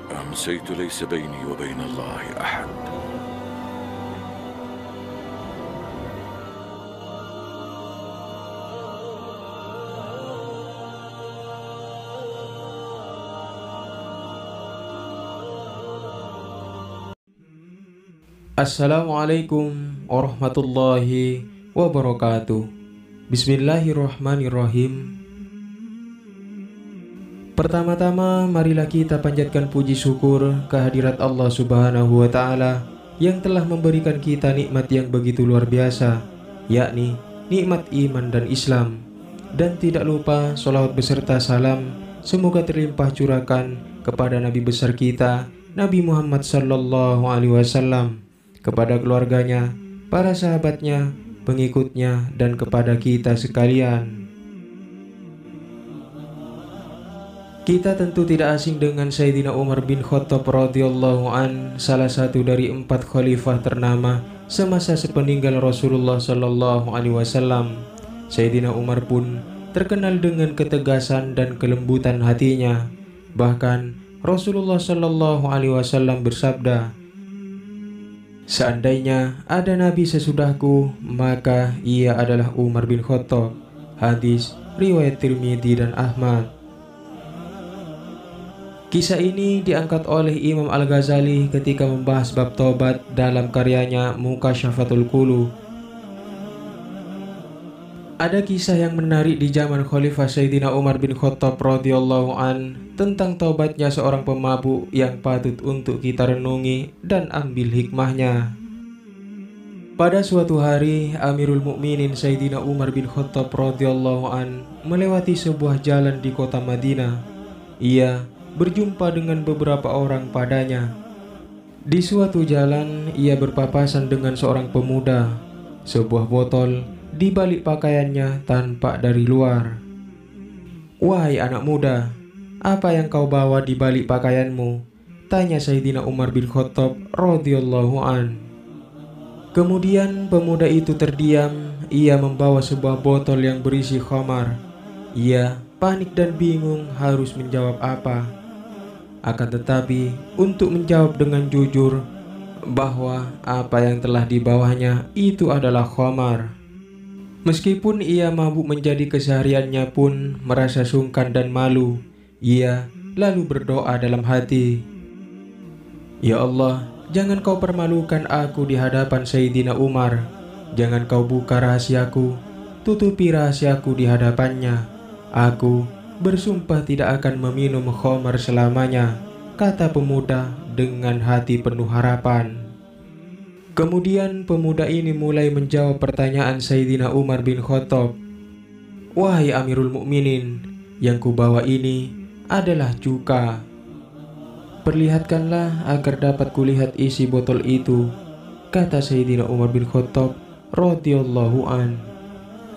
أمسيت ليس بيني وبين الله أحد. Assalamualaikum warahmatullahi wabarakatuh. Bismillahirrahmanirrahim. Pertama-tama marilah kita panjatkan puji syukur kehadirat Allah Subhanahu wa Ta'ala yang telah memberikan kita nikmat yang begitu luar biasa, yakni nikmat iman dan Islam. Dan tidak lupa sholawat beserta salam semoga terlimpah curahkan kepada Nabi besar kita, Nabi Muhammad sallallahu alaihi wasallam, kepada keluarganya, para sahabatnya, pengikutnya, dan kepada kita sekalian. Kita tentu tidak asing dengan Sayyidina Umar bin Khattab radhiyallahu an, salah satu dari 4 khalifah ternama semasa sepeninggal Rasulullah sallallahu alaihi wasallam. Sayyidina Umar pun terkenal dengan ketegasan dan kelembutan hatinya. Bahkan Rasulullah sallallahu alaihi wasallam bersabda, "Seandainya ada nabi sesudahku, maka ia adalah Umar bin Khattab." Hadis riwayat Tirmidzi dan Ahmad. Kisah ini diangkat oleh Imam Al-Ghazali ketika membahas bab taubat dalam karyanya Mukasyafatul Qulub. Ada kisah yang menarik di zaman Khalifah Sayyidina Umar bin Khattab radhiyallahu an tentang taubatnya seorang pemabuk yang patut untuk kita renungi dan ambil hikmahnya. Pada suatu hari, Amirul Mukminin Sayyidina Umar bin Khattab radhiyallahu an melewati sebuah jalan di kota Madinah. Ia berjumpa dengan beberapa orang padanya. Di suatu jalan, ia berpapasan dengan seorang pemuda. Sebuah botol di balik pakaiannya tampak dari luar. "Wahai anak muda, apa yang kau bawa di balik pakaianmu?" tanya Sayyidina Umar bin Khattab radhiyallahu an. Kemudian pemuda itu terdiam. Ia membawa sebuah botol yang berisi khamar. Ia panik dan bingung harus menjawab apa. Akan tetapi untuk menjawab dengan jujur bahwa apa yang telah dibawanya itu adalah khamar. Meskipun ia mabuk menjadi kesehariannya pun merasa sungkan dan malu. Ia lalu berdoa dalam hati, "Ya Allah, jangan kau permalukan aku di hadapan Sayyidina Umar. Jangan kau buka rahasiaku, tutupi rahasiaku di hadapannya. Aku bersumpah tidak akan meminum khamar selamanya," kata pemuda dengan hati penuh harapan. Kemudian pemuda ini mulai menjawab pertanyaan Sayyidina Umar bin Khattab. "Wahai Amirul Mukminin, yang kubawa ini adalah cuka. Perlihatkanlah agar dapat kulihat isi botol itu," kata Sayyidina Umar bin Khattab radhiyallahu an.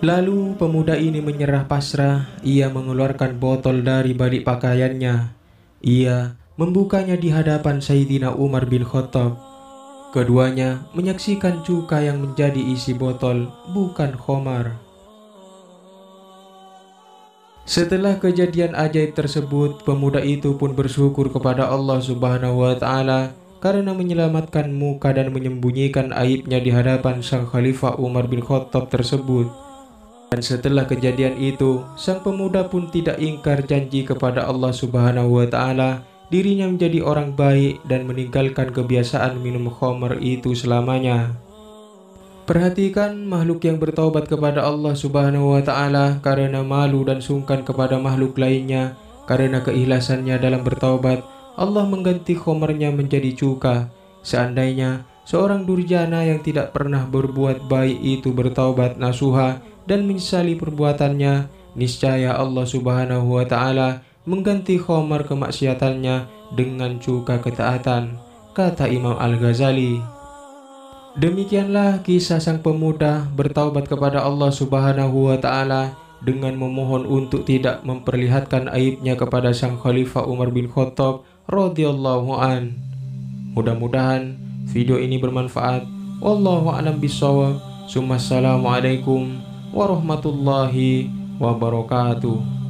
Lalu pemuda ini menyerah pasrah. Ia mengeluarkan botol dari balik pakaiannya. Ia membukanya di hadapan Sayyidina Umar bin Khattab. Keduanya menyaksikan cuka yang menjadi isi botol, bukan khamar. Setelah kejadian ajaib tersebut, pemuda itu pun bersyukur kepada Allah Subhanahu wa Ta'ala karena menyelamatkan muka dan menyembunyikan aibnya di hadapan sang Khalifah Umar bin Khattab tersebut. Dan setelah kejadian itu, sang pemuda pun tidak ingkar janji kepada Allah Subhanahu wa Ta'ala. Dirinya menjadi orang baik dan meninggalkan kebiasaan minum khamar itu selamanya. Perhatikan makhluk yang bertaubat kepada Allah Subhanahu wa Ta'ala karena malu dan sungkan kepada makhluk lainnya. Karena keikhlasannya dalam bertaubat, Allah mengganti khamarnya menjadi cuka. Seandainya seorang durjana yang tidak pernah berbuat baik itu bertaubat nasuha dan menyesali perbuatannya, niscaya Allah Subhanahu wa Ta'ala mengganti khamar kemaksiatannya dengan cuka ketaatan, kata Imam Al-Ghazali. Demikianlah kisah sang pemuda bertaubat kepada Allah Subhanahu wa Ta'ala dengan memohon untuk tidak memperlihatkan aibnya kepada sang Khalifah Umar bin Khattab radhiyallahu an. Mudah-mudahan video ini bermanfaat. Wallahu a'lam bishawab. Assalamualaikum warahmatullahi wabarakatuh.